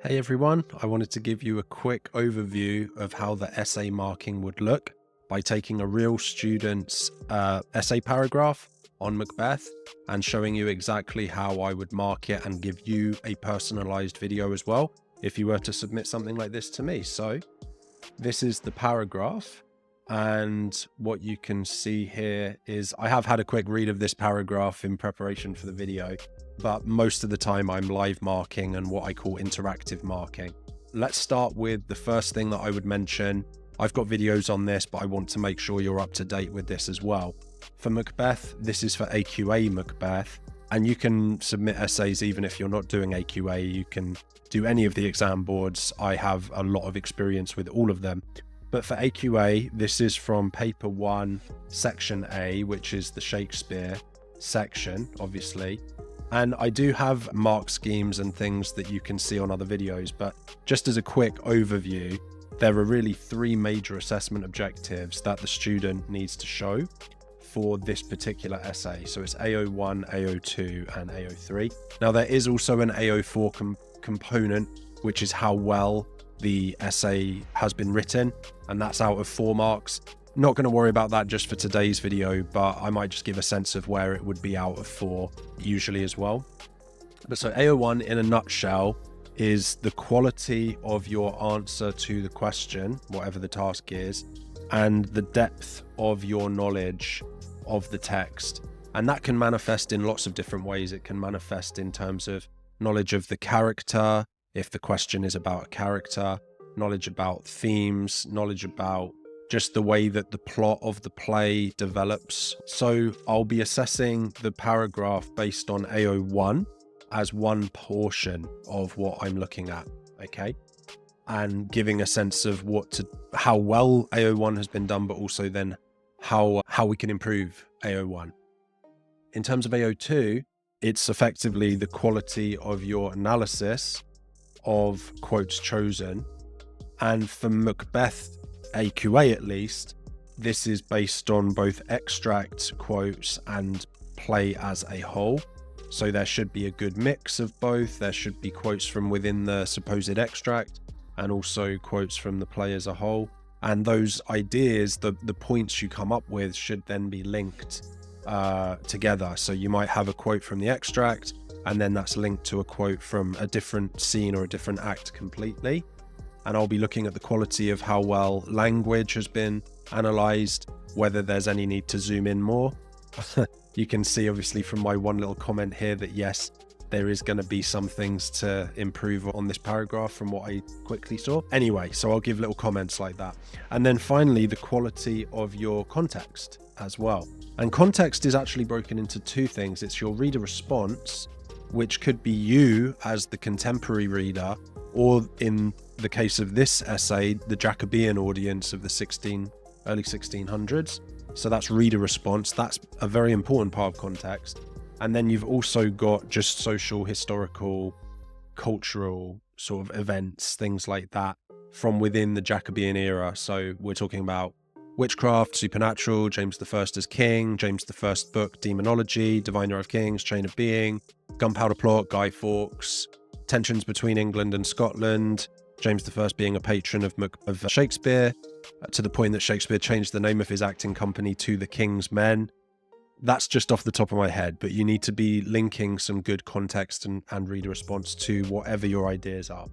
Hey everyone, I wanted to give you a quick overview of how the essay marking would look by taking a real student's essay paragraph on Macbeth and showing you exactly how I would mark it and give you a personalized video as well if you were to submit something like this to me. So this is the paragraph, and what you can see here is I have had a quick read of this paragraph in preparation for the video, but most of the time I'm live marking and what I call interactive marking. Let's start with the first thing that I would mention. I've got videos on this, but I want to make sure you're up to date with this as well. For Macbeth, this is for AQA Macbeth, and you can submit essays even if you're not doing AQA. You can do any of the exam boards. I have a lot of experience with all of them. But for AQA, this is from paper 1, section A, which is the Shakespeare section, obviously. And I do have mark schemes and things that you can see on other videos, but just as a quick overview, there are really 3 major assessment objectives that the student needs to show for this particular essay. So it's AO1, AO2, and AO3. Now there is also an AO4 component, which is how well the essay has been written, and that's out of 4 marks. Not going to worry about that just for today's video, but I might just give a sense of where it would be out of 4 usually as well. But so AO1 in a nutshell is the quality of your answer to the question, whatever the task is, and the depth of your knowledge of the text. And that can manifest in lots of different ways. It can manifest in terms of knowledge of the character, if the question is about a character, knowledge about themes, knowledge about just the way that the plot of the play develops. So I'll be assessing the paragraph based on AO1 as one portion of what I'm looking at, okay? And giving a sense of how well AO1 has been done, but also then how we can improve AO1. In terms of AO2, it's effectively the quality of your analysis of quotes chosen. And for Macbeth AQA at least, this is based on both extract quotes and play as a whole. So there should be a good mix of both. There should be quotes from within the supposed extract and also quotes from the play as a whole. And those ideas, the points you come up with, should then be linked together. So you might have a quote from the extract, and then that's linked to a quote from a different scene or a different act completely. And I'll be looking at the quality of how well language has been analyzed, whether there's any need to zoom in more. You can see obviously from my one little comment here that yes, there is going to be some things to improve on this paragraph from what I quickly saw. Anyway, so I'll give little comments like that. And then finally, the quality of your context as well. And context is actually broken into 2 things. It's your reader response, which could be you as the contemporary reader, or in the case of this essay, the Jacobean audience of the early 1600s. So that's reader response. That's a very important part of context. And then you've also got just social, historical, cultural sort of events, things like that from within the Jacobean era. So we're talking about witchcraft, supernatural, James I as king, James I book, demonology, Diviner of Kings, Chain of Being, Gunpowder Plot, Guy Fawkes, tensions between England and Scotland, James I being a patron of Shakespeare, to the point that Shakespeare changed the name of his acting company to the King's Men. That's just off the top of my head, but you need to be linking some good context and reader response to whatever your ideas are.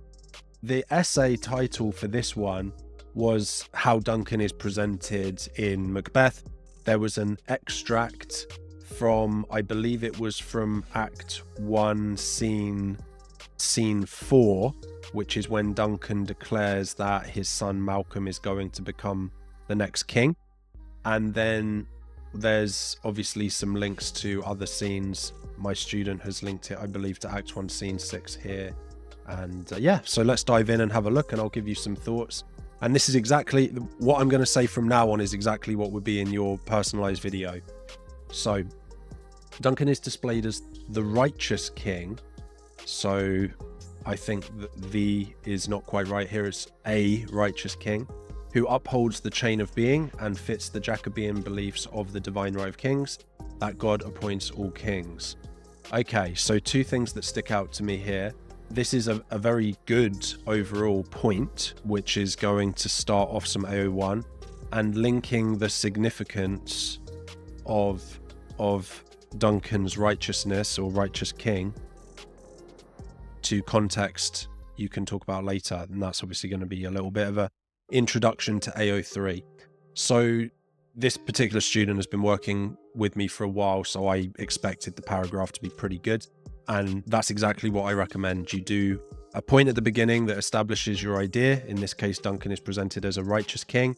The essay title for this one was How Duncan is Presented in Macbeth. There was an extract from, I believe it was from Act 1, Scene 4, which is when Duncan declares that his son Malcolm is going to become the next king. And then there's obviously some links to other scenes. My student has linked it, I believe, to Act 1, Scene 6 here. And yeah, so let's dive in and have a look, and I'll give you some thoughts. And this is exactly what I'm going to say from now on, is exactly what would be in your personalized video. So Duncan is displayed as the righteous king. So I think that the is not quite right here. It's a righteous king who upholds the chain of being and fits the Jacobean beliefs of the divine right of kings, that God appoints all kings. Okay, so 2 things that stick out to me here. this is a very good overall point, which is going to start off some AO1 and linking the significance of Duncan's righteousness or righteous king to context you can talk about later, and that's obviously going to be a little bit of a introduction to AO3. So this particular student has been working with me for a while, so I expected the paragraph to be pretty good, and that's exactly what I recommend. You do a point at the beginning that establishes your idea. In this case, Duncan is presented as a righteous king,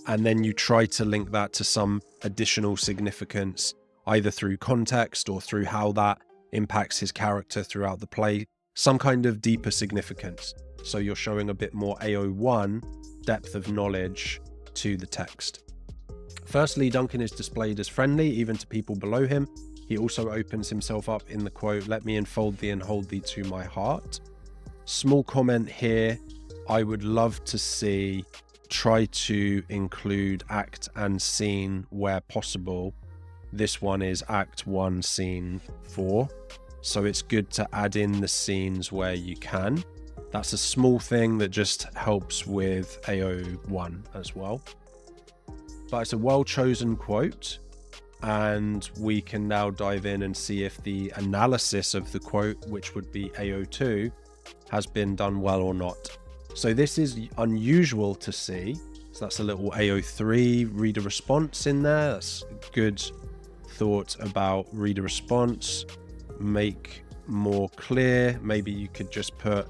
and then you try to link that to some additional significance, either through context or through how that impacts his character throughout the play, some kind of deeper significance. So you're showing a bit more AO1 depth of knowledge to the text. Firstly, Duncan is displayed as friendly even to people below him. He also opens himself up in the quote, "Let me enfold thee and hold thee to my heart." Small comment here, I would love to see try to include act and scene where possible. This one is Act 1, Scene 4. So it's good to add in the scenes where you can. That's a small thing that just helps with AO1 as well. But it's a well-chosen quote, and we can now dive in and see if the analysis of the quote, which would be AO2, has been done well or not. So this is unusual to see. So that's a little AO3 reader response in there. That's good thought about reader response. Make more clear. Maybe you could just put,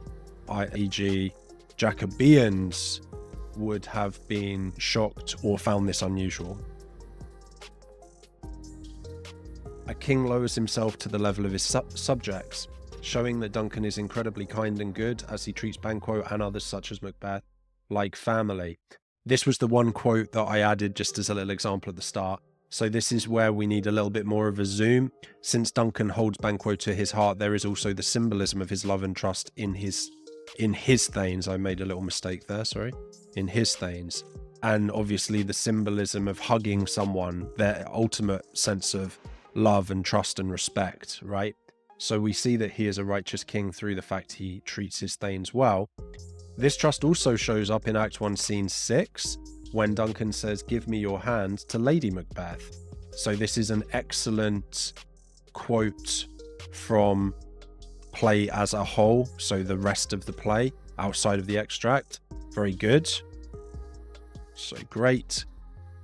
e.g., Jacobeans would have been shocked or found this unusual. A king lowers himself to the level of his subjects, showing that Duncan is incredibly kind and good as he treats Banquo and others such as Macbeth like family. This was the one quote that I added just as a little example at the start. So this is where we need a little bit more of a zoom. Since Duncan holds Banquo to his heart, there is also the symbolism of his love and trust in his thanes. I made a little mistake there, sorry. In his thanes. And obviously the symbolism of hugging someone, their ultimate sense of love and trust and respect, right? So we see that he is a righteous king through the fact he treats his thanes well. This trust also shows up in Act 1, Scene 6, when Duncan says, "Give me your hand," to Lady Macbeth. So this is an excellent quote from play as a whole, so the rest of the play outside of the extract. Very good. So great.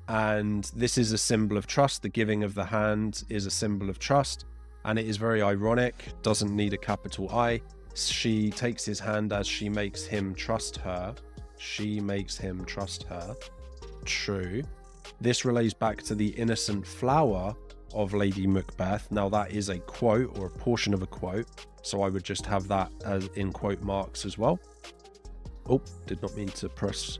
And this is a symbol of trust. The giving of the hand is a symbol of trust, and it is very ironic. Doesn't need a capital I. She takes his hand as she makes him trust her. She makes him trust her. True. This relates back to the innocent flower of Lady Macbeth. Now that is a quote or a portion of a quote, so I would just have that as in quote marks as well. Oh, did not mean to press.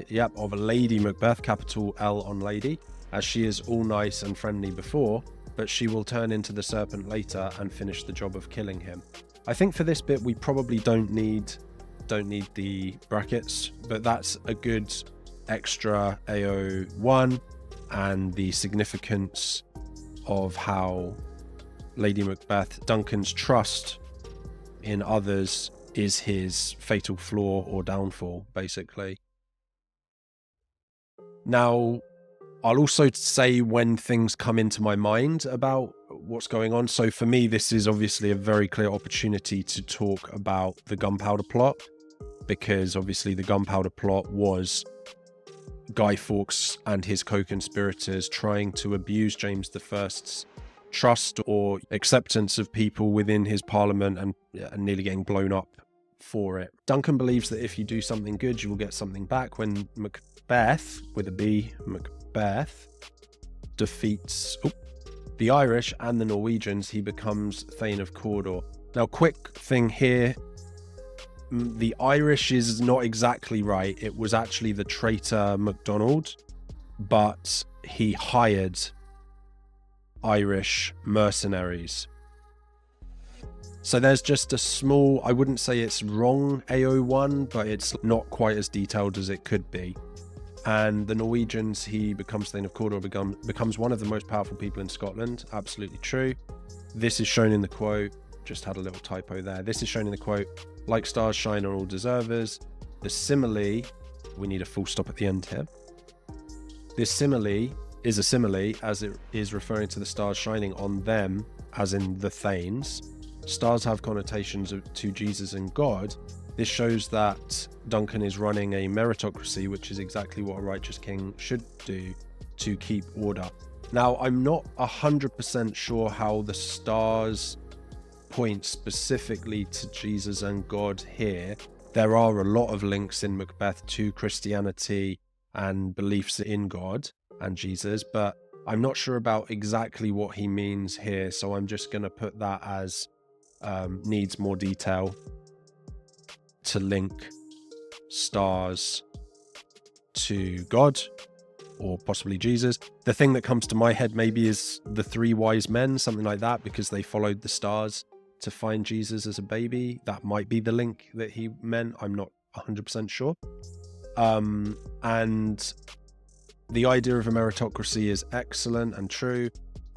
Yep, of a Lady Macbeth, capital L on Lady, as she is all nice and friendly before, but she will turn into the serpent later and finish the job of killing him. I think for this bit we probably don't need the brackets, but that's a good extra AO1 and the significance of how Lady Macbeth, Duncan's trust in others is his fatal flaw or downfall, basically. Now, I'll also say when things come into my mind about what's going on. So for me, this is obviously a very clear opportunity to talk about the gunpowder plot, because obviously the gunpowder plot was Guy Fawkes and his co-conspirators trying to abuse James I's trust or acceptance of people within his parliament and nearly getting blown up for it. Duncan believes that if you do something good, you will get something back. When Macbeth, with a B, Macbeth, defeats the Irish and the Norwegians, he becomes Thane of Cawdor. Now, quick thing here, the Irish is not exactly right. It was actually the traitor MacDonald, but he hired Irish mercenaries. So there's just a small, I wouldn't say it's wrong AO1, but it's not quite as detailed as it could be. And the Norwegians, he becomes Thane of Cawdor, becomes one of the most powerful people in Scotland. Absolutely true. This is shown in the quote. just had a little typo there. This is shown in the quote, like stars shine on all deservers. The simile, we need a full stop at the end here. This simile is a simile as it is referring to the stars shining on them, as in the Thanes. Stars have connotations to Jesus and God. This shows that Duncan is running a meritocracy, which is exactly what a righteous king should do to keep order. Now, I'm not 100% sure how the stars point specifically to Jesus and God here. There are a lot of links in Macbeth to Christianity and beliefs in God and Jesus, but I'm not sure about exactly what he means here, so I'm just going to put that as needs more detail to link stars to God or possibly Jesus. The thing that comes to my head maybe is the three wise men, something like that, because they followed the stars to find Jesus as a baby. That might be the link that he meant. I'm not 100% sure. And the idea of a meritocracy is excellent and true,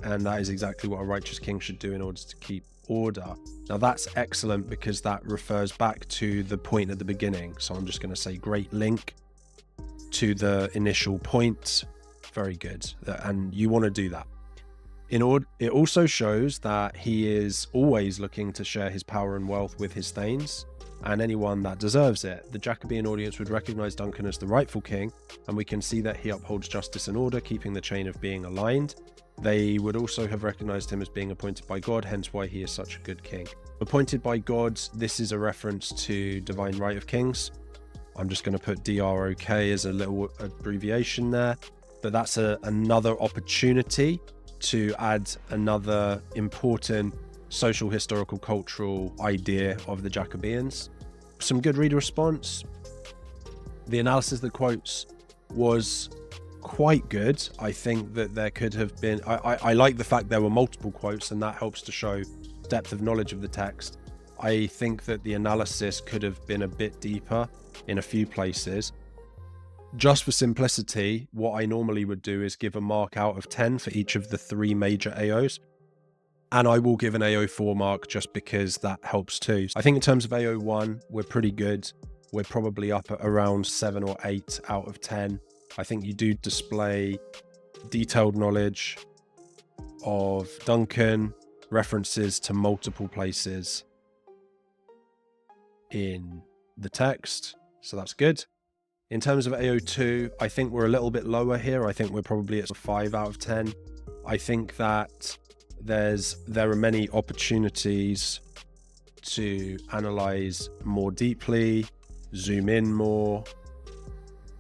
and that is exactly what a righteous king should do in order to keep order. Now that's excellent because that refers back to the point at the beginning. So I'm just going to say great link to the initial point. Very good. And you want to do that. It also shows that he is always looking to share his power and wealth with his thanes and anyone that deserves it. The Jacobean audience would recognize Duncan as the rightful king, and we can see that he upholds justice and order, keeping the chain of being aligned. They would also have recognized him as being appointed by God, hence why he is such a good king. Appointed by God, this is a reference to divine right of kings. I'm just going to put DROK as a little abbreviation there, but that's another opportunity to add another important social, historical, cultural idea of the Jacobeans. Some good reader response. The analysis of the quotes was quite good. I think that there could have been, I like the fact there were multiple quotes, and that helps to show depth of knowledge of the text. I think that the analysis could have been a bit deeper in a few places. Just for simplicity, what I normally would do is give a mark out of 10 for each of the three major AOs. And I will give an AO4 mark just because that helps too. I think in terms of AO1, we're pretty good. We're probably up at around 7 or 8 out of 10. I think you do display detailed knowledge of Duncan, references to multiple places in the text. So that's good. In terms of AO2, I think we're a little bit lower here. I think we're probably at 5 out of 10. I think that there are many opportunities to analyze more deeply, zoom in more,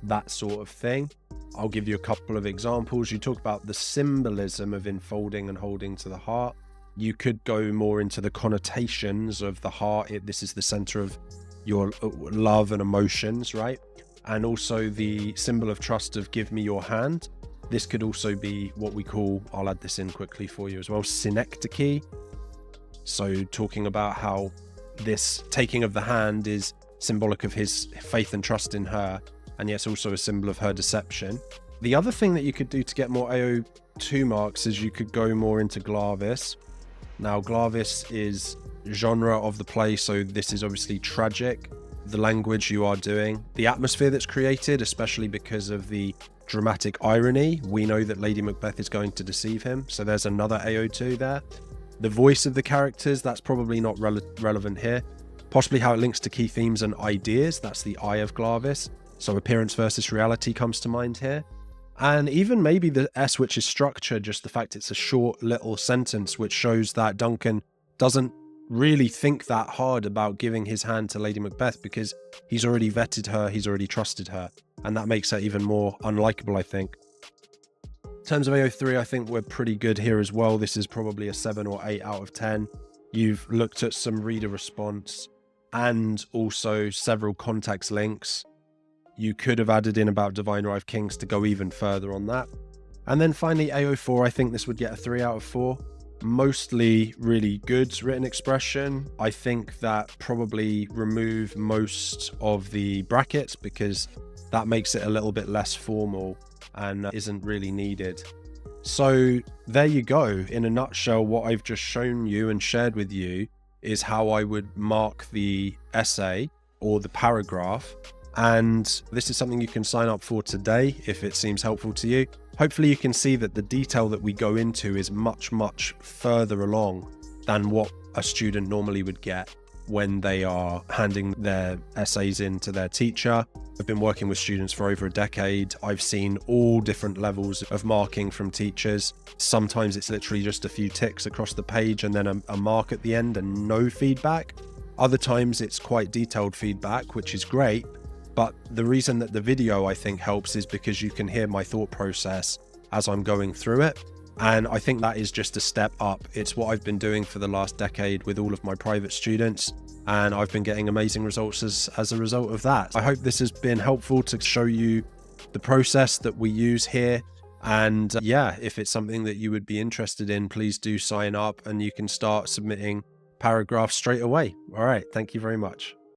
that sort of thing. I'll give you a couple of examples. You talk about the symbolism of enfolding and holding to the heart. You could go more into the connotations of the heart. This is the center of your love and emotions, right? And also the symbol of trust of give me your hand. This could also be what we call, I'll add this in quickly for you as well, synecdoche. So talking about how this taking of the hand is symbolic of his faith and trust in her, and yes, also a symbol of her deception. The other thing that you could do to get more AO2 marks is you could go more into Glavis. Now, Glavis is genre of the play, so this is obviously tragic. The language you are doing, the atmosphere that's created, especially because of the dramatic irony. We know that Lady Macbeth is going to deceive him, so there's another AO2 there. The voice of the characters, that's probably not relevant here. Possibly how it links to key themes and ideas, that's the eye of Glavis. So appearance versus reality comes to mind here. And even maybe the S, which is structure, just the fact it's a short little sentence, which shows that Duncan doesn't really think that hard about giving his hand to Lady Macbeth because he's already vetted her, he's already trusted her. And that makes her even more unlikable, I think. In terms of AO3, I think we're pretty good here as well. This is probably a 7 or 8 out of 10. You've looked at some reader response and also several context links. You could have added in about Divine Right of Kings to go even further on that. And then finally, AO4, I think this would get a 3 out of 4. Mostly really good written expression. I think that probably remove most of the brackets because that makes it a little bit less formal and isn't really needed. So there you go. In a nutshell, what I've just shown you and shared with you is how I would mark the essay or the paragraph. And this is something you can sign up for today if it seems helpful to you. Hopefully you can see that the detail that we go into is much, much further along than what a student normally would get when they are handing their essays in to their teacher. I've been working with students for over a decade. I've seen all different levels of marking from teachers. Sometimes it's literally just a few ticks across the page and then a mark at the end and no feedback. Other times it's quite detailed feedback, which is great. But the reason that the video, I think, helps is because you can hear my thought process as I'm going through it. And I think that is just a step up. It's what I've been doing for the last decade with all of my private students. And I've been getting amazing results as a result of that. I hope this has been helpful to show you the process that we use here. And yeah, if it's something that you would be interested in, please do sign up and you can start submitting paragraphs straight away. All right. Thank you very much.